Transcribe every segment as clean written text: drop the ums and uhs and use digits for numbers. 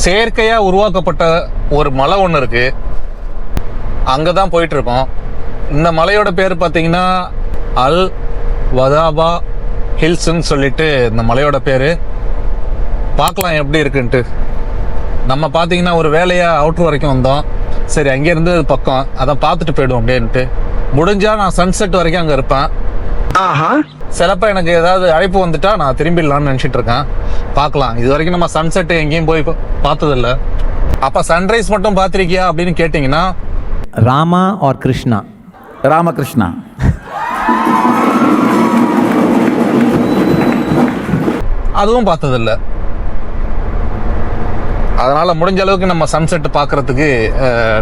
செயற்கையாக உருவாக்கப்பட்ட ஒரு மலை ஒன்று இருக்குது. அங்கே தான் போயிட்டுருக்கோம். இந்த மலையோட பேர் பார்த்தீங்கன்னா அல் வதாபா ஹில்ஸ்ன்னு சொல்லிட்டு இந்த மலையோட பேர். பார்க்கலாம் எப்படி இருக்குன்ட்டு. நம்ம பார்த்தீங்கன்னா ஒரு வேலையாக அவுட்ரு வரைக்கும் வந்தோம். சரி, அங்கேருந்து பக்கம் அதான் பார்த்துட்டு போய்டுவோம் அப்படின்ட்டு. முடிஞ்சால் நான் சன்செட் வரைக்கும் அங்கே இருப்பேன். சிலப்போ எனக்கு ஏதாவது அழைப்பு வந்துட்டா நான் திரும்பிடலான்னு நினச்சிட்டு இருக்கேன். பார்க்கலாம். இது வரைக்கும் நம்ம சன்செட் எங்கேயும் போய் பார்த்ததில்ல. அப்போ சன்ரைஸ் மட்டும் பார்த்துருக்கியா அப்படின்னு கேட்டிங்கன்னா, ராமா ஆர் கிருஷ்ணா? ராமகிருஷ்ணா. அதுவும் பார்த்ததில்ல. அதனால் முடிஞ்ச அளவுக்கு நம்ம சன்செட் பார்க்குறதுக்கு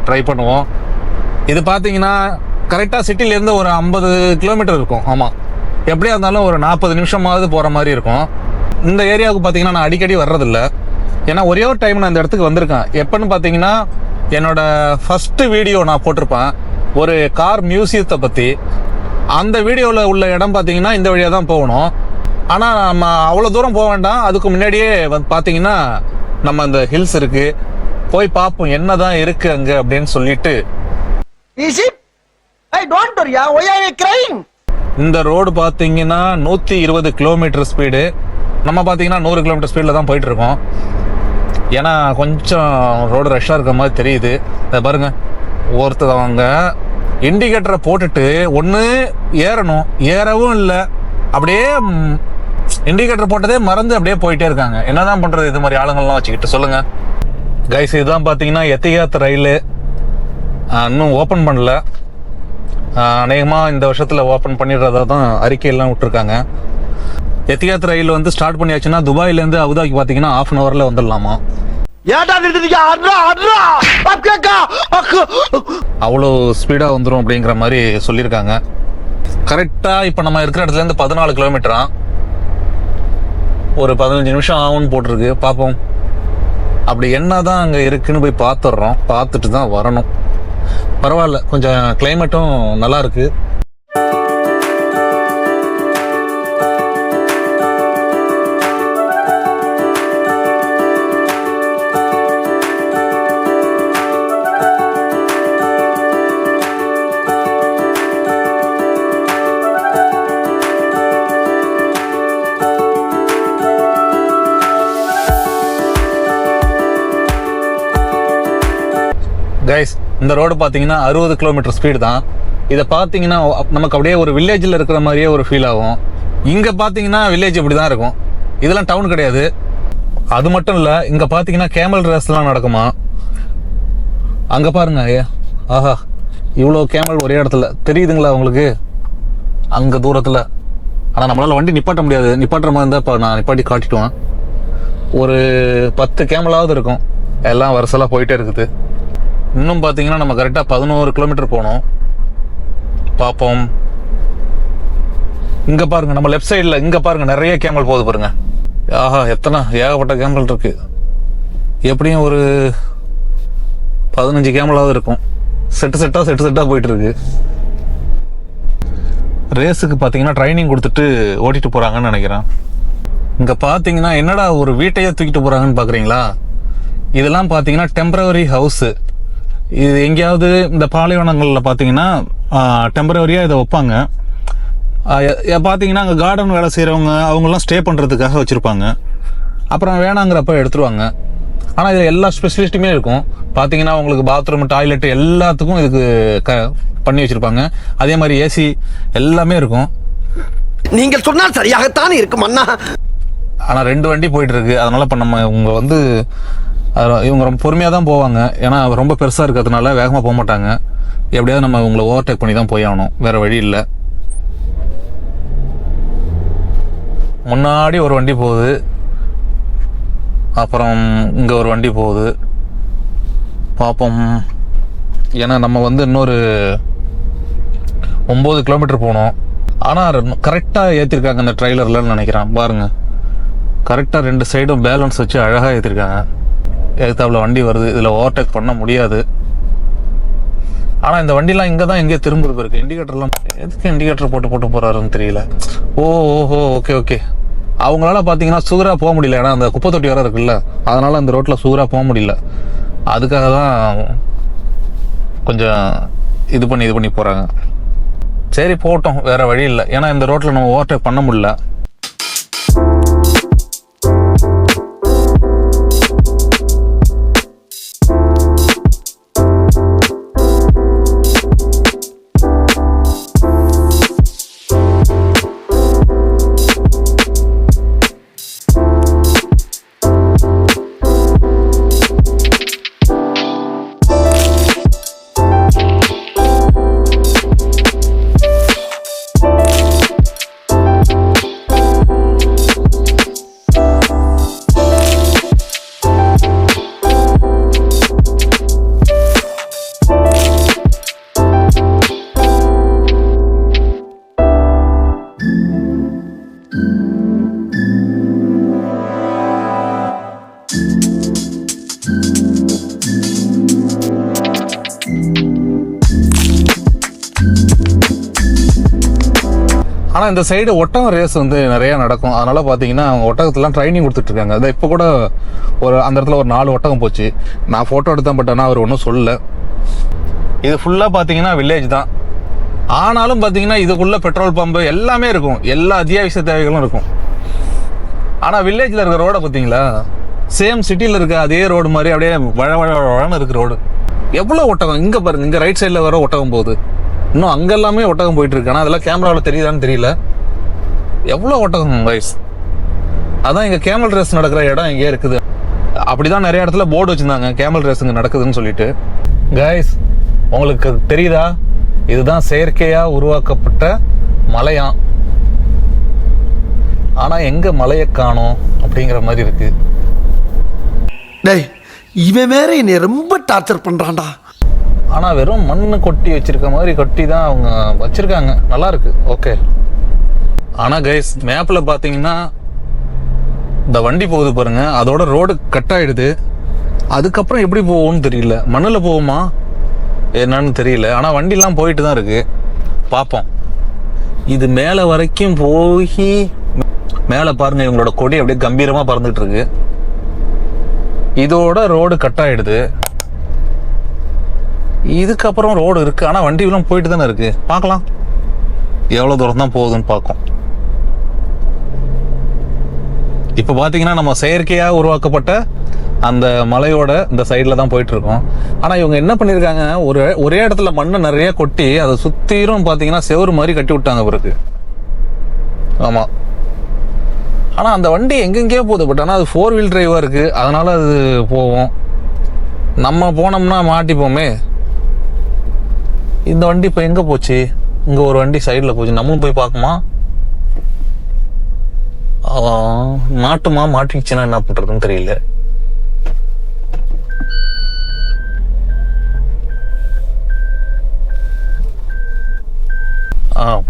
ட்ரை பண்ணுவோம். இது பார்த்தீங்கன்னா கரெக்டாக சிட்டிலேருந்து ஒரு 50 கிலோமீட்டர் இருக்கும். ஆமாம், எப்படியா இருந்தாலும் ஒரு 40 நிமிஷமாவது போகிற மாதிரி இருக்கும். இந்த ஏரியாவுக்கு பார்த்தீங்கன்னா நான் அடிக்கடி வர்றதில்ல. ஏன்னா ஒரே ஒரு டைம் நான் இந்த இடத்துக்கு வந்திருக்கேன். எப்போன்னு பார்த்தீங்கன்னா என்னோடய ஃபஸ்ட்டு வீடியோ நான் போட்டிருப்பேன் ஒரு கார் மியூசியத்தை பற்றி. அந்த வீடியோவில் உள்ள இடம் பார்த்தீங்கன்னா இந்த வழியாக தான் போகணும். ஆனால் நம்ம அவ்வளோ தூரம் போக வேண்டாம். அதுக்கு முன்னாடியே வந்து பார்த்தீங்கன்னா நம்ம இந்த ஹில்ஸ் இருக்குது, போய் பார்ப்போம் என்ன தான் இருக்குது அங்கே அப்படின்னு சொல்லிட்டு. இந்த ரோடு பார்த்தீங்கன்னா 120 கிலோமீட்டர் ஸ்பீடு. நம்ம பார்த்தீங்கன்னா 100 கிலோமீட்டர் ஸ்பீடில் தான் போயிட்டுருக்கோம். ஏன்னா கொஞ்சம் ரோடு ரஷ்ஷாக இருக்கிற மாதிரி தெரியுது. அதை பாருங்கள், ஒருத்தவங்க இண்டிகேட்டரை போட்டுட்டு ஒன்று ஏறணும், ஏறவும் இல்லை, அப்படியே இண்டிகேட்டர் போட்டதே மறந்து அப்படியே போயிட்டே இருக்காங்க. என்னதான் பண்ணுறது இது மாதிரி ஆளுங்கள்லாம் வச்சுக்கிட்டு, சொல்லுங்கள் கைஸ். இதுதான் பார்த்தீங்கன்னா எத்தியாத் ரயில். இன்னும் ஓப்பன் பண்ணல. அநேகமாக இந்த வருஷத்தில் ஓப்பன் பண்ணிடுறதா தான் அறிக்கையெல்லாம் விட்டுருக்காங்க. எத்தியாத் ரயில் வந்து ஸ்டார்ட் பண்ணியாச்சுன்னா துபாயிலேருந்து அபுதாபிக்கு பார்த்தீங்கன்னா 1/2 ஹவரில் வந்துடலாமா. அவ்வளோ ஸ்பீடாக வந்துடும் அப்படிங்கிற மாதிரி சொல்லியிருக்காங்க. கரெக்டாக இப்போ நம்ம இருக்கிற இடத்துலேருந்து 14 கிலோமீட்டரா, ஒரு 15 நிமிஷம் ஆகும்னு போட்டிருக்கு. பார்ப்போம் அப்படி என்ன தான் அங்கே இருக்குன்னு போய் பார்த்துட்றோம். பார்த்துட்டு தான் வரணும். பரவாயில்ல, கொஞ்சம் கிளைமேட்டும் நல்லா இருக்கு. கைஸ், இந்த ரோடு பார்த்தீங்கன்னா 60 கிலோமீட்டர் ஸ்பீடு தான். இதை பார்த்தீங்கன்னா நமக்கு அப்படியே ஒரு வில்லேஜில் இருக்கிற மாதிரியே ஒரு ஃபீல் ஆகும். இங்கே பார்த்தீங்கன்னா வில்லேஜ் இப்படி தான் இருக்கும். இதெல்லாம் டவுன் கிடையாது. அது மட்டும் இல்லை, இங்கே பார்த்தீங்கன்னா கேமல் ரேஸ்லாம் நடக்குமா. அங்கே பாருங்க, ஆஹா, இவ்வளோ கேமல் ஒரே இடத்துல தெரியுதுங்களா உங்களுக்கு, அங்கே தூரத்தில். ஆனால் நம்மளால் வண்டி நிப்பாட்ட முடியாது. நிப்பாட்டுற மாதிரி இருந்தால் இப்போ நான் நிப்பாட்டி காட்டிட்டுவேன். ஒரு 10 கேமலாவது இருக்கும். எல்லாம் வருஷலாக போயிட்டே இருக்குது. இன்னும் பார்த்தீங்கன்னா நம்ம கரெக்டாக 11 கிலோமீட்டர் போகணும். பார்ப்போம். இங்கே பாருங்கள், நம்ம லெஃப்ட் சைடில் இங்கே பாருங்கள், நிறைய கேமல் போகுது பாருங்க. ஆஹா, எத்தனை ஏகப்பட்ட கேமல் இருக்கு. எப்படியும் ஒரு 15 கேமலாவது இருக்கும். செட்டு செட்டாக போயிட்டு இருக்கு. ரேஸுக்கு பார்த்தீங்கன்னா ட்ரைனிங் கொடுத்துட்டு ஓட்டிட்டு போகிறாங்கன்னு நினைக்கிறேன். இங்கே பார்த்தீங்கன்னா என்னடா ஒரு வீட்டையே தூக்கிட்டு போகிறாங்கன்னு பார்க்குறீங்களா. இதெல்லாம் பார்த்தீங்கன்னா டெம்பரவரி ஹவுஸு. இது எங்கேயாவது இந்த பாலைவனங்களில் பார்த்தீங்கன்னா டெம்பரவரியாக இதை வைப்பாங்க. பார்த்தீங்கன்னா அங்கே கார்டன் வேலை செய்கிறவங்க அவங்களாம் ஸ்டே பண்ணுறதுக்காக வச்சுருப்பாங்க. அப்புறம் வேணாங்கிறப்ப எடுத்துருவாங்க. ஆனால் இதில் எல்லா ஸ்பெசிலிஸ்ட்டுமே இருக்கும். பார்த்தீங்கன்னா உங்களுக்கு பாத்ரூம், டாய்லெட்டு எல்லாத்துக்கும் இதுக்கு பண்ணி வச்சுருப்பாங்க. அதே மாதிரி ஏசி எல்லாமே இருக்கும். நீங்கள் சொன்னால் சரியாகத்தான் இருக்கும் அண்ணா. ஆனால் 2 வண்டி போயிட்டு இருக்கு. அதனால இப்போ நம்ம இவங்க ரொம்ப பொறுமையாக தான் போவாங்க. ஏன்னா ரொம்ப பெருசாக இருக்கிறதுனால வேகமாக போக மாட்டாங்க. எப்படியாவது நம்ம இவங்களை ஓவர்டேக் பண்ணி தான் போய் ஆகணும், வேறு வழி இல்லை. முன்னாடி ஒரு வண்டி போகுது, அப்புறம் இங்கே ஒரு வண்டி போகுது. பார்ப்போம். ஏன்னா நம்ம வந்து இன்னொரு 9 கிலோமீட்டர் போகணும். ஆனால் கரெக்டாக ஏற்றிருக்காங்க இந்த ட்ரெய்லர்லன்னு நினைக்கிறேன். பாருங்கள், கரெக்டாக 2 சைடும் பேலன்ஸ் வச்சு அழகாக ஏற்றிருக்காங்க. எதுத்தாப்புல வண்டி வருது, இதில் ஓவர்டேக் பண்ண முடியாது. ஆனால் இந்த வண்டிலாம் இங்கே தான் எங்கேயோ திரும்ப இருக்கு. இண்டிகேட்டர்லாம் எதுக்கு இண்டிகேட்டர் போட்டு போகிறாருன்னு தெரியல. ஓஹோ, ஓகே. அவங்களால பார்த்தீங்கன்னா சுகராக போக முடியல. ஏன்னா அந்த குப்பை தொட்டி வர இருக்குல்ல, அதனால அந்த ரோட்டில் சுகராக போக முடியல. அதுக்காக தான் கொஞ்சம் இது பண்ணி போகிறாங்க. சரி போட்டோம், வேறு வழி இல்லை. ஏன்னா இந்த ரோட்டில் நம்ம ஓவர்டேக் பண்ண முடியல. ஆனால் இந்த சைடு ஒட்டகம் ரேஸ் வந்து நிறையா நடக்கும். அதனால் பார்த்தீங்கன்னா அவங்க ஒட்டகத்துலாம் ட்ரைனிங் கொடுத்துட்ருக்காங்க. அதை இப்போ கூட அந்த இடத்துல ஒரு 4 ஒட்டகம் போச்சு. நான் ஃபோட்டோ எடுத்தேன், பட் ஆனால் அவர் ஒன்றும் சொல்லலை. இது ஃபுல்லாக பார்த்தீங்கன்னா வில்லேஜ் தான். ஆனாலும் பார்த்தீங்கன்னா இதுக்குள்ளே பெட்ரோல் பம்பு எல்லாமே இருக்கும், எல்லா அத்தியாவசிய தேவைகளும் இருக்கும். ஆனால் வில்லேஜில் இருக்கிற ரோடை பார்த்தீங்களா, சேம் சிட்டியில் இருக்க அதே ரோடு மாதிரி அப்படியே வழன்னு இருக்கிற ரோடு. எவ்வளோ ஒட்டகம் இங்கே பாருங்கள், இங்கே ரைட் சைடில் வர ஒட்டகம் போகுது. இன்னும் அங்கே எல்லாமே ஒட்டகம் போயிட்டு இருக்கு. ஆனால் அதெல்லாம் கேமராவில் தெரியுதான்னு தெரியல. எவ்வளோ ஒட்டகம் கைஸ். அதான் இங்கே கேமல் ரேஸ் நடக்கிற இடம் இங்கே இருக்குது. அப்படிதான் நிறைய இடத்துல போர்டு வச்சுருந்தாங்க, கேமல் ரேஸ் இங்கே நடக்குதுன்னு சொல்லிட்டு. கைஸ் உங்களுக்கு தெரியுதா, இதுதான் செயற்கையாக உருவாக்கப்பட்ட மலையாம். ஆனால் எங்கே மலையை காணோம் அப்படிங்கிற மாதிரி இருக்கு. டேய் இவன் வேற என்னை ரொம்ப டார்ச்சர் பண்ணுறான்டா. ஆனால் வெறும் மண்ணு கொட்டி வச்சிருக்க மாதிரி கொட்டி தான் அவங்க வச்சுருக்காங்க. நல்லா இருக்கு, ஓகே. ஆனால் கைஸ் மேப்பில் பார்த்தீங்கன்னா இந்த வண்டி போகுது பாருங்க, அதோட ரோடு கட் ஆகிடுது. அதுக்கப்புறம் எப்படி போகும்னு தெரியல, மண்ணில் போகுமா என்னன்னு தெரியல. ஆனால் வண்டிலாம் போயிட்டு தான் இருக்கு. பார்ப்போம். இது மேலே வரைக்கும் போய் மேலே பாருங்க, இவங்களோட கொடி அப்படியே கம்பீரமாக பறந்துட்டு இருக்கு. இதோட ரோடு கட் ஆகிடுது. இதுக்கப்புறம் ரோடு இருக்குது, ஆனால் வண்டிலாம் போயிட்டு தானே இருக்குது. பார்க்கலாம் எவ்வளோ தூரம் தான் போகுதுன்னு பார்க்கும். இப்போ பார்த்தீங்கன்னா நம்ம செயற்கையாக உருவாக்கப்பட்ட அந்த மலையோட இந்த சைடில் தான் போயிட்டுருக்கோம். ஆனால் இவங்க என்ன பண்ணியிருக்காங்க, ஒரே இடத்துல மண்ணை நிறைய கொட்டி அதை சுற்றிலும் பார்த்தீங்கன்னா செவரு மாதிரி கட்டி விட்டாங்க பிறகு. ஆமாம். ஆனால் அந்த வண்டி எங்கெங்கேயோ போகுது, பட் ஆனால் அது 4 வீல் டிரைவாக இருக்குது, அதனால் அது போவோம். நம்ம போனோம்னா மாட்டிப்போமே. இந்த வண்டி இப்போ எங்கே போச்சு? இங்கே ஒரு வண்டி சைடில் போச்சு, நம்மளும் போய் பார்க்குமா? மாட்டிக்கிச்சுன்னா என்ன பண்ணுறதுன்னு தெரியல.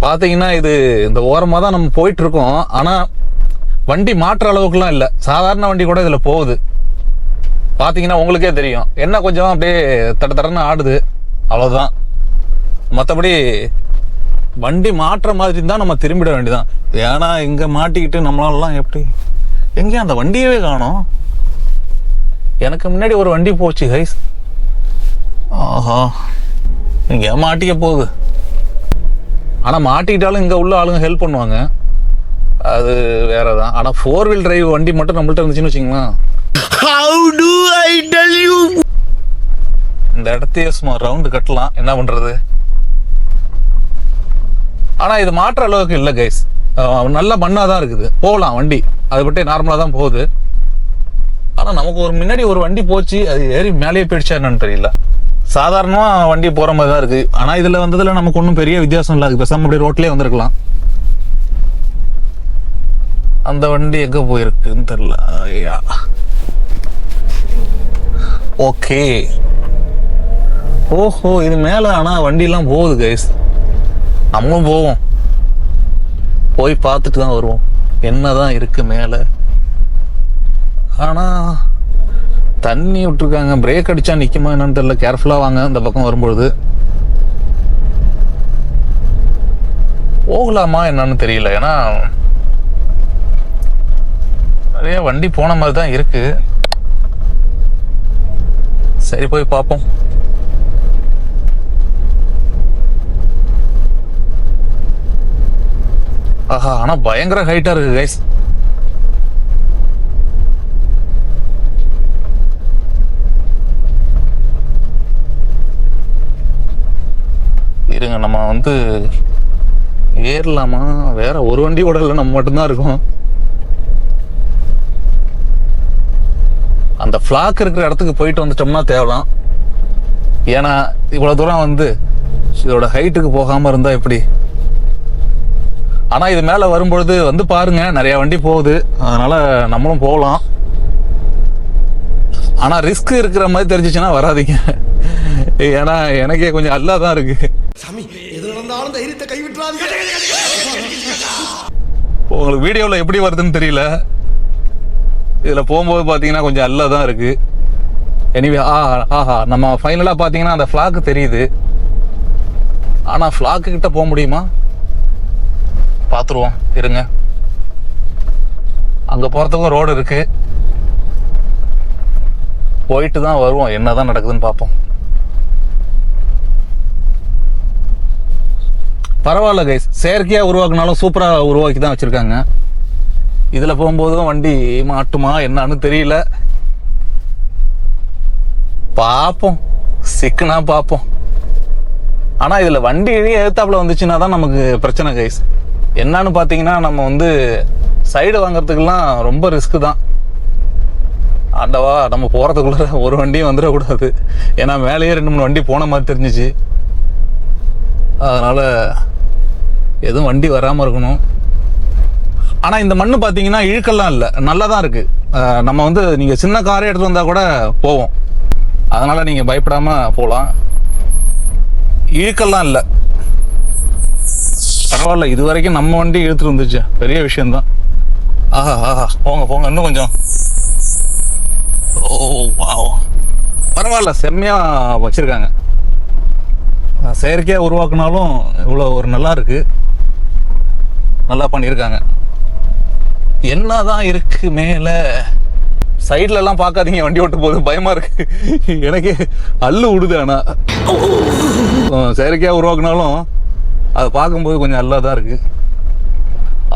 பார்த்தீங்கன்னா இது இந்த ஓரமாக தான் நம்ம போயிட்டு இருக்கோம். ஆனால் வண்டி மாற்ற அளவுக்குலாம் இல்லை, சாதாரண வண்டி கூட இதில் போகுது. பார்த்தீங்கன்னா உங்களுக்கே தெரியும், என்ன கொஞ்சம் அப்படியே தடன்னு ஆடுது, அவ்வளோதான். மற்றபடி வண்டி மாற்ற மாதிரி தான் நம்ம திரும்பிட வேண்டியதான். ஏன்னா இங்கே மாட்டிக்கிட்டு நம்மளாலலாம் எப்படி, எங்கேயும் அந்த வண்டியவே காணோம். எனக்கு முன்னாடி ஒரு வண்டி போச்சு கைஸ். ஆஹா, இங்கே மாட்டிக்க போகுது. ஆனால் மாட்டிக்கிட்டாலும் இங்கே உள்ள ஆளுங்க ஹெல்ப் பண்ணுவாங்க, அது வேற தான். ஆனால் 4 வீல் டிரைவ் வண்டி மட்டும் நம்மள்ட்ட இருந்துச்சுன்னு வச்சுங்களேன், இந்த இடத்தையே சும்மா ரவுண்டு கட்டலாம். என்ன பண்ணுறது? ஆனால் இது மாற்ற அளவுக்கு இல்லை கைஸ். நல்ல மண்ணாக தான் இருக்குது, போகலாம் வண்டி, அது பற்றி நார்மலாக தான் போகுது. ஆனால் நமக்கு முன்னாடி ஒரு வண்டி போச்சு, அது ஏறி மேலேயே போயிடுச்சா என்னன்னு தெரியல. சாதாரணமாக வண்டி போகிற மாதிரி தான் இருக்குது. ஆனால் இதில் வந்ததில் நமக்கு ஒன்றும் பெரிய வித்தியாசம் இல்லை, அதுக்கு பேசாமல் அப்படியே ரோட்லேயே வந்திருக்கலாம். அந்த வண்டி எங்கே போயிருக்குன்னு தெரியல. ஓகே, ஓஹோ, இது மேலே ஆனால் வண்டிலாம் போகுது கைஸ். நம்மளும் போவோம், போய் பார்த்துட்டு தான் வருவோம் என்னதான் இருக்கு மேலே. ஆனால் தண்ணி விட்டுருக்காங்க, பிரேக் அடித்தா நிற்குமா என்னன்னு தெரியல. கேர்ஃபுல்லாக வாங்க இந்த பக்கம் வரும்பொழுது. போகலாமா என்னன்னு தெரியல, ஏன்னா நிறைய வண்டி போன மாதிரி தான் இருக்கு. சரி போய் பார்ப்போம். ஆஹா, ஆனா பயங்கர ஹைட்டா இருக்கு கைஸ். இருங்க, நம்ம வந்து ஏறலாமா? வேற ஒரு வண்டி கூட இல்லை, நம்ம மட்டும்தான் இருக்கோம். அந்த ஃபிளாக் இருக்கிற இடத்துக்கு போயிட்டு வந்துட்டோம்னா தேவலாம். ஏன்னா இவ்வளவு தூரம் வந்து இதோட ஹைட்டுக்கு போகாம இருந்தா எப்படி? ஆனா இது மேல வரும்பொழுது வந்து பாருங்க, நிறைய வண்டி போகுது, அதனால நம்மளும் போகலாம். ஆனா ரிஸ்க் இருக்கிற மாதிரி தெரிஞ்சிச்சுன்னா வராதிங்க. ஏன்னா எனக்கே கொஞ்சம் அல்லாதான் இருக்கு. உங்களுக்கு வீடியோவில் எப்படி வருதுன்னு தெரியல. இதில் போகும்போது பார்த்தீங்கன்னா கொஞ்சம் அல்லாதான் இருக்கு. எனிவே ஆஹா, நம்ம ஃபைனலாக பார்த்தீங்கன்னா அந்த ஃப்ளாக் தெரியுது. ஆனால் ஃப்ளாக்கு கிட்ட போக முடியுமா? பார்த்துருவோம் இருங்க. அங்கே போகிறதுக்கும் ரோடு இருக்கு, போயிட்டு தான் வருவோம். என்னதான் நடக்குதுன்னு பார்ப்போம். பரவாயில்ல கைஸ், செயற்கையாக உருவாக்குனாலும் சூப்பராக உருவாக்கி தான் வச்சுருக்காங்க. இதில் போகும்போதும் வண்டி மாட்டுமா என்னன்னு தெரியல. பார்ப்போம், சிக்குனா பார்ப்போம். ஆனால் இதில் வண்டி எழுத்தாப்புல வந்துச்சுன்னா தான் நமக்கு பிரச்சனை கைஸ். என்னன்னு பார்த்தீங்கன்னா, நம்ம வந்து சைடு வாங்கிறதுக்கெல்லாம் ரொம்ப ரிஸ்க்கு தான். ஆண்டவா, நம்ம போகிறதுக்குள்ள ஒரு வண்டியும் வந்துடக்கூடாது. ஏன்னா மேலேயே 2-3 வண்டி போன மாதிரி தெரிஞ்சிச்சு. அதனால் எதுவும் வண்டி வராமல் இருக்கணும். ஆனால் இந்த மண்ணு பார்த்தீங்கன்னா இழுக்கெல்லாம் இல்லை, நல்லா தான் இருக்குது. நம்ம வந்து நீங்கள் சின்ன காரே எடுத்துகிட்டு வந்தால் கூட போவோம். அதனால் நீங்கள் பயப்படாமல் போகலாம். இழுக்கெல்லாம் இல்லை, பரவாயில்ல. இது வரைக்கும் நம்ம வண்டி இழுத்துட்டு வந்துச்சு, பெரிய விஷயம்தான். ஆஹா, போங்க இன்னும் கொஞ்சம். ஓ வாவ், பரவாயில்ல, செம்மையாக வச்சுருக்காங்க. செயற்கையாக உருவாக்குனாலும் இவ்வளோ ஒரு நல்லா இருக்கு, நல்லா பண்ணியிருக்காங்க. என்னதான் இருக்கு மேல? சைட்ல எல்லாம் பார்க்காதீங்க, வண்டி ஓட்டு போது பயமா இருக்கு. எனக்கு அல்லு விடுது. ஆனா செயற்கையாக உருவாக்குனாலும் அதை பார்க்கும்போது கொஞ்சம் நல்லா தான் இருக்கு.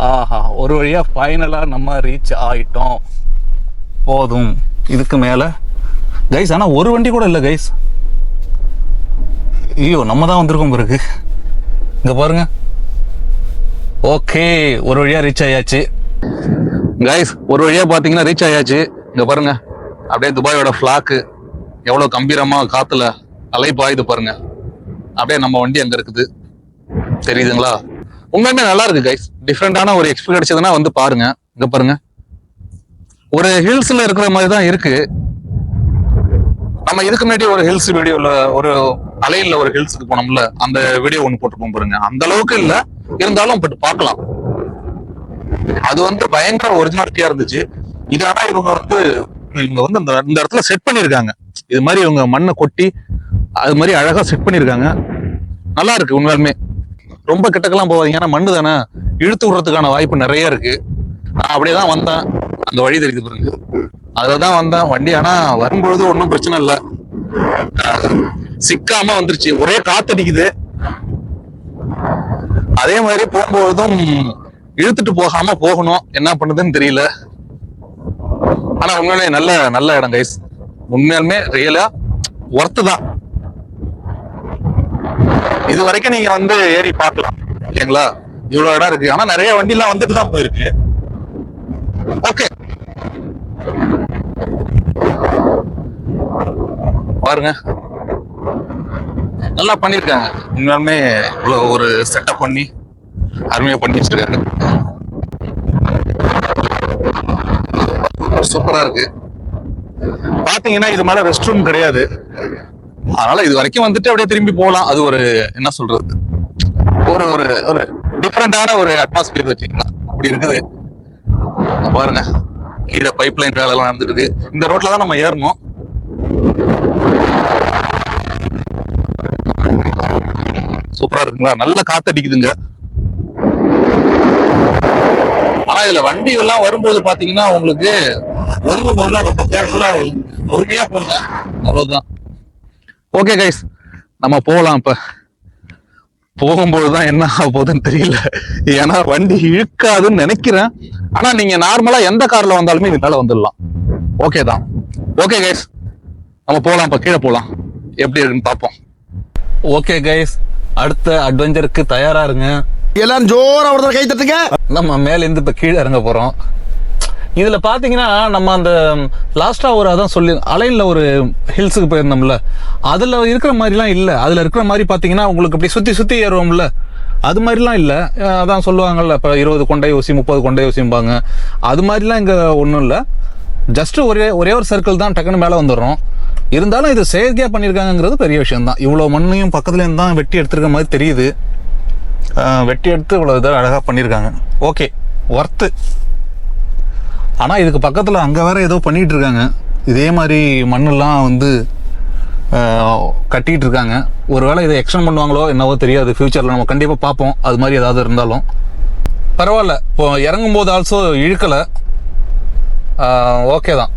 ஆஹா, ஒரு வழியா ஃபைனலா நம்ம ரீச் ஆயிட்டோம். போதும், இதுக்கு மேல கைஸ். ஆனா ஒரு வண்டி கூட இல்லை கைஸ். ஐயோ, நம்ம தான் வந்திருக்கோம் பிறகு. இங்க பாருங்க. ஓகே, ஒரு வழியா ரீச் ஆயாச்சு கைஸ். ஒரு வழியா பாத்தீங்கன்னா ரீச் ஆயாச்சு. இங்க பாருங்க, அப்படியே துபாயோட ஃபிளாக்கு எவ்வளவு கம்பீரமா காத்துல அலை பாயுது பாருங்க. அப்படியே நம்ம வண்டி அங்க இருக்குது, தெரியுதுங்களா? உண்மையுமே நல்லா இருக்கு கைஸ். டிஃப்ரெண்டான ஒரு எக்ஸ்பீரியன்ஸ் கிடைச்சதுன்னா வந்து பாருங்க. இங்க பாருங்க, ஒரு ஹில்ஸ்ல இருக்கிற மாதிரி தான் இருக்கு. நம்ம இதுக்கு முன்னாடி ஒரு ஹில்ஸ் வீடியோல, ஒரு அலையில ஒரு ஹில்ஸுக்கு போனோம்ல, அந்த வீடியோ ஒண்ணு போட்டுப்போம் பாருங்க. அந்த அளவுக்கு இல்ல, இருந்தாலும் பட் பார்க்கலாம். அது வந்து பயங்கர ஒரிஜினாலிட்டியா இருந்துச்சு. இது ஆனா இவங்க வந்து இந்த இடத்துல செட் பண்ணிருக்காங்க. இது மாதிரி இவங்க மண்ணை கொட்டி அது மாதிரி அழகா செட் பண்ணிருக்காங்க. நல்லா இருக்கு உண்மையாலுமே. ரொம்ப கிட்டக்கெல்லாம் போவாதீங்க, ஏன்னா மண்ணு தானே, இழுத்து விடுறதுக்கான வாய்ப்பு நிறைய இருக்கு. நான் அப்படியேதான் வந்தேன். அந்த வழி தெரியுது பாருங்க, அதுலதான் வந்தேன் வண்டி. ஆனா வரும்பொழுது ஒன்றும் பிரச்சனை இல்லை, சிக்காம வந்துருச்சு. ஒரே காத்தடிக்குது. அதே மாதிரி போகும்போதும் இழுத்துட்டு போகாம போகணும், என்ன பண்ணுதுன்னு தெரியல. ஆனா உண்மையிலே நல்ல இடம் கைஸ். உண்மையாலுமே ரியலா ஒர்த்து தான். இது வரைக்கும் நீங்க வந்து ஏறி பார்க்கலாம் இல்லைங்களா? இவ்வளவு இடம் இருக்கு. ஆனா நிறைய வண்டி எல்லாம் வந்துட்டு தான் போயிருக்கு. ஓகே, பாருங்க, நல்லா பண்ணிருக்காங்க. உண்மையாலுமே இவ்வளவு ஒரு செட்டப் பண்ணி அருமையா பண்ணி வச்சிருக்காங்க. சூப்பரா இருக்கு. பாத்தீங்கன்னா இது மேல ரெஸ்ட் ரூம் கிடையாது, அதனால இது வரைக்கும் வந்துட்டு அப்படியே திரும்பி போகலாம். அது ஒரு என்ன சொல்றது, ஒரு ஒரு ஒரு டிஃப்ரெண்டான ஒரு அட்மாஸ்பியர் வச்சுக்கலாம். அப்படி இருக்குது பாருங்க. கீழே பைப் லைன் வேலை எல்லாம் நடந்துருக்கு. இந்த ரோட்ல தான் நம்ம ஏறணும். சூப்பரா இருக்குங்களா? நல்ல காத்தடிக்குதுங்க. ஆனா இதுல வண்டி எல்லாம் வரும்போது பாத்தீங்கன்னா உங்களுக்கு ஒதுங்கும்போதுலாம் ரொம்ப கேர்ஃபுல்லா பொறுமையா போங்க, அவ்வளவுதான். ஓகே கைஸ், நம்ம போகலாம். இப்ப போகும்போதுதான் என்ன ஆக போகுதுன்னு தெரியல, ஏன்னா வண்டி இழுக்காதுன்னு நினைக்கிறேன். ஆனா நீங்க நார்மலா எந்த கார்ல வந்தாலுமே இது மேல வந்துடலாம். ஓகே தான். ஓகே கைஸ், நம்ம போகலாம். இப்ப கீழே போகலாம், எப்படி இருக்குன்னு பார்ப்போம். ஓகே கைஸ், அடுத்த அட்வென்ச்சருக்கு தயாரா இருங்க. எல்லாரும் ஜோரா ஒருத்தர் கை தட்டுங்க. நம்ம மேல இருந்து இப்ப கீழே இறங்க போறோம். இதுல பாத்தீங்கன்னா நம்ம அந்த லாஸ்டா ஒரு அதான் சொல்லி அலைன்ல ஒரு ஹில்ஸுக்கு போயிருந்தோம்ல, அதுல இருக்கிற மாதிரிலாம் இல்ல. அதுல இருக்கிற மாதிரி பாத்தீங்கன்னா உங்களுக்கு இப்படி சுத்தி சுத்தி ஏறுவோம்ல, அது மாதிரிலாம் இல்ல. அதான் சொல்லுவாங்கல்ல, இப்ப 20 கொண்டை ஊசி 30 கொண்டை ஊசிம்பாங்க, அது மாதிரிலாம் இங்க ஒன்றும் இல்லை. ஜஸ்ட் ஒரே ஒரு சர்க்கிள் தான், டக்குன்னு மேலே வந்துடுறோம். இருந்தாலும் இது செயற்கையாக பண்ணியிருக்காங்கிறது பெரிய விஷயம் தான். இவ்வளோ மண்ணையும் பக்கத்துலேருந்து தான் வெட்டி எடுத்துருக்க மாதிரி தெரியுது. வெட்டி எடுத்து இவ்வளோ இதாக அழகாக பண்ணியிருக்காங்க. Okay, worth. ஆனால் இதுக்கு பக்கத்தில் அங்கே வேற ஏதோ பண்ணிகிட்டு இருக்காங்க. இதே மாதிரி மண்ணெல்லாம் வந்து கட்டிகிட்டு இருக்காங்க. ஒருவேளை இதை எக்ஸ்டெண்ட் பண்ணுவாங்களோ என்னவோ தெரியாது. ஃபியூச்சரில் நம்ம கண்டிப்பாக பார்ப்போம் அது மாதிரி ஏதாவது இருந்தாலும். பரவாயில்ல, இப்போ இறங்கும் போது ஆல்சோ இழுக்கலை. ஓகே தான்,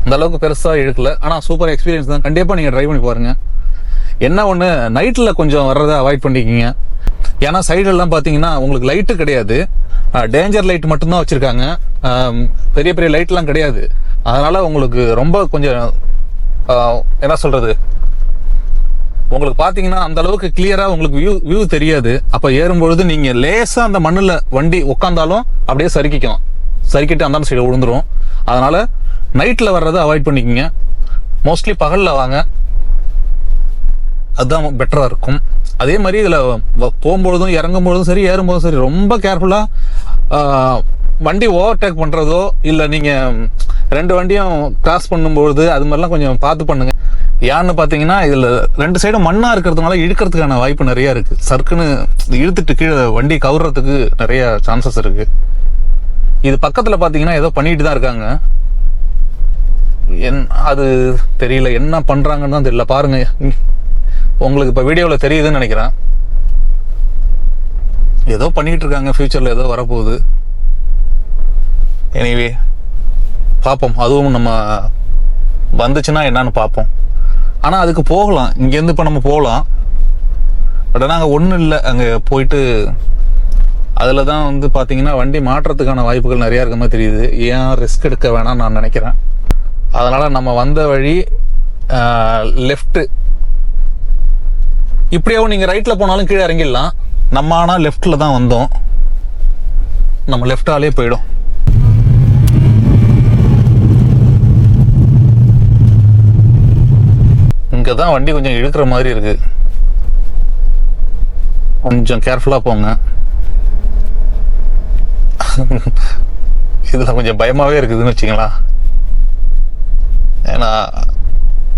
அந்த அளவுக்கு பெருசாக இழுக்கல. ஆனால் சூப்பர் எக்ஸ்பீரியன்ஸ் தான். கண்டிப்பாக நீங்கள் ட்ரை பண்ணி பாருங்கள். என்ன ஒன்று, நைட்டில் கொஞ்சம் வர்றதை அவாய்ட் பண்ணிக்கிங்க. ஏன்னா சைடெல்லாம் பார்த்தீங்கன்னா உங்களுக்கு லைட்டு கிடையாது, டேஞ்சர் லைட் மட்டும்தான் வச்சுருக்காங்க. பெரிய பெரிய லைட்லாம் கிடையாது. அதனால் உங்களுக்கு ரொம்ப கொஞ்சம் என்ன சொல்கிறது, உங்களுக்கு பார்த்தீங்கன்னா அந்த அளவுக்கு கிளியராக உங்களுக்கு வியூ தெரியாது. அப்போ ஏறும்பொழுது நீங்கள் லேசாக அந்த மண்ணில் வண்டி உட்காந்தாலும் அப்படியே சறுக்கிட்டு அந்த சைடு விழுந்துரும். அதனால் நைட்டில் வர்றதை அவாய்ட் பண்ணிக்கிங்க. மோஸ்ட்லி பகலில் வாங்க, அதுதான் பெட்டராக இருக்கும். அதே மாதிரி இதில் போகும்பொழுதும் இறங்கும்பொழுதும் சரி, ஏறும்போதும் சரி, ரொம்ப கேர்ஃபுல்லாக வண்டி ஓவர்டேக் பண்ணுறதோ இல்லை நீங்கள் 2 வண்டியும் கிராஸ் பண்ணும்பொழுது அது மாதிரிலாம் கொஞ்சம் பார்த்து பண்ணுங்கள். ஏன்னு பார்த்தீங்கன்னா இதில் 2 சைடும் மண்ணாக இருக்கிறதுனால இழுக்கிறதுக்கான வாய்ப்பு நிறையா இருக்குது. சர்க்குன்னு இழுத்துட்டு கீழே வண்டி கவுறதுக்கு நிறைய சான்சஸ் இருக்குது. இது பக்கத்தில் பார்த்தீங்கன்னா ஏதோ பண்ணிட்டு தான் இருக்காங்க. அது தெரியல, என்ன பண்ணுறாங்கன்னு தான் தெரியல. பாருங்க, உங்களுக்கு இப்போ வீடியோவில் தெரியுதுன்னு நினைக்கிறேன். ஏதோ பண்ணிட்டு இருக்காங்க, ஃபியூச்சரில் ஏதோ வரப்போகுது. எனிவே பார்ப்போம், அதுவும் நம்ம வந்துச்சுன்னா என்னன்னு பார்ப்போம். ஆனால் அதுக்கு போகலாம், இங்கேருந்து இப்போ நம்ம போகலாம். பட் ஆனால் அங்கே ஒன்றும் இல்லை. அங்கே போயிட்டு அதில் தான் வந்து பார்த்தீங்கன்னா வண்டி மாற்றத்துக்கான வாய்ப்புகள் நிறையா இருக்க மாதிரி தெரியுது. ஏன் ரிஸ்க் எடுக்க வேணாம்னு நான் நினைக்கிறேன். அதனால் நம்ம வந்த வழி லெஃப்ட்டு. இப்படியாவும் நீங்கள் ரைட்டில் போனாலும் கீழே இறங்கிடலாம். நம்ம ஆனால் லெஃப்டில் தான் வந்தோம். நம்ம லெஃப்டாலே போயிடும். இங்கே தான் வண்டி கொஞ்சம் இழுக்கிற மாதிரி இருக்கு, கொஞ்சம் கேர்ஃபுல்லாக போங்க. இதில் கொஞ்சம் பயமாகவே இருக்குதுன்னு வச்சுங்களா. ஏன்னா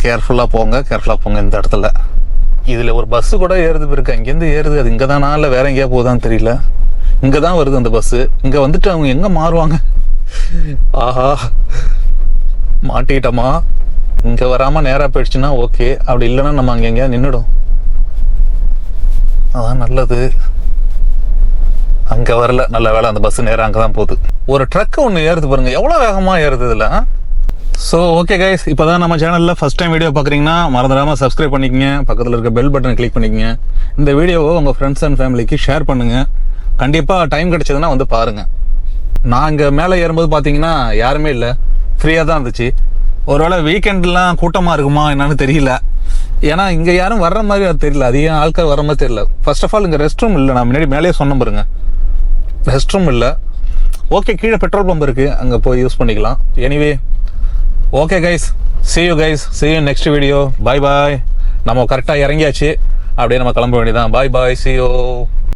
கேர்ஃபுல்லாக போங்க இந்த இடத்துல. இதில் ஒரு பஸ்ஸு கூட ஏறுது இருக்கு, இங்கேருந்து ஏறுது. அது இங்கே தானா இல்லை வேற எங்கேயா போகுதான்னு தெரியல. இங்கே தான் வருது அந்த பஸ்ஸு. இங்கே வந்துட்டு அவங்க எங்கே மாறுவாங்க? ஆஹா, மாட்டிக்கிட்டோமா. இங்கே வராமல் நேராக போயிடுச்சுன்னா ஓகே, அப்படி இல்லைன்னா நம்ம அங்கே எங்கேயா நின்றுடும். அதான் நல்லது. அங்கே வரல, நல்ல வேலை, அந்த பஸ்ஸு நேராக அங்கே தான் போகுது. ஒரு ட்ரக் ஒன்று ஏறுது பாருங்க, எவ்வளோ வேகமாக ஏறுது இதில். ஸோ ஓகே கைஸ், இப்போ தான் நம்ம சேனலில் ஃபஸ்ட் டைம் வீடியோ பார்க்குறீங்கன்னா மறந்துடாமல் சப்ஸ்கிரைப் பண்ணிக்கங்க, பக்கத்தில் இருக்க பெல் பட்டனை கிளிக் பண்ணிக்கங்க. இந்த வீடியோவை உங்கள் ஃப்ரெண்ட்ஸ் அண்ட் ஃபேமிலிக்கு ஷேர் பண்ணுங்கள். கண்டிப்பாக டைம் கிடைச்சதுன்னா வந்து பாருங்கள். நான் இங்கே மேலே ஏறும்போது பார்த்தீங்கன்னா யாருமே இல்லை, ஃப்ரீயாக தான் இருந்துச்சு. ஒருவேளை வீக்கெண்ட்லாம் கூட்டமாக இருக்குமா என்னன்னு தெரியல. ஏன்னா இங்கே யாரும் வர்ற மாதிரி அது தெரியல, அதிகம் ஆட்கள் வர மாதிரி தெரியல. ஃபர்ஸ்ட் ஆஃப் ஆல் இங்கே ரெஸ்ட் ரூம் இல்லை. நான் முன்னாடி மேலேயே சொன்ன பாருங்க, ரெஸ்ட் ரூம் இல்லை. ஓகே, கீழே பெட்ரோல் பம்ப் இருக்குது, அங்கே போய் யூஸ் பண்ணிக்கலாம். Anyway okay guys, see you guys, see you next video. Bye bye. நம்ம கரெக்டாக இறங்கியாச்சு, அப்படியே நம்ம கிளம்ப வேண்டியதான். Bye bye, see you.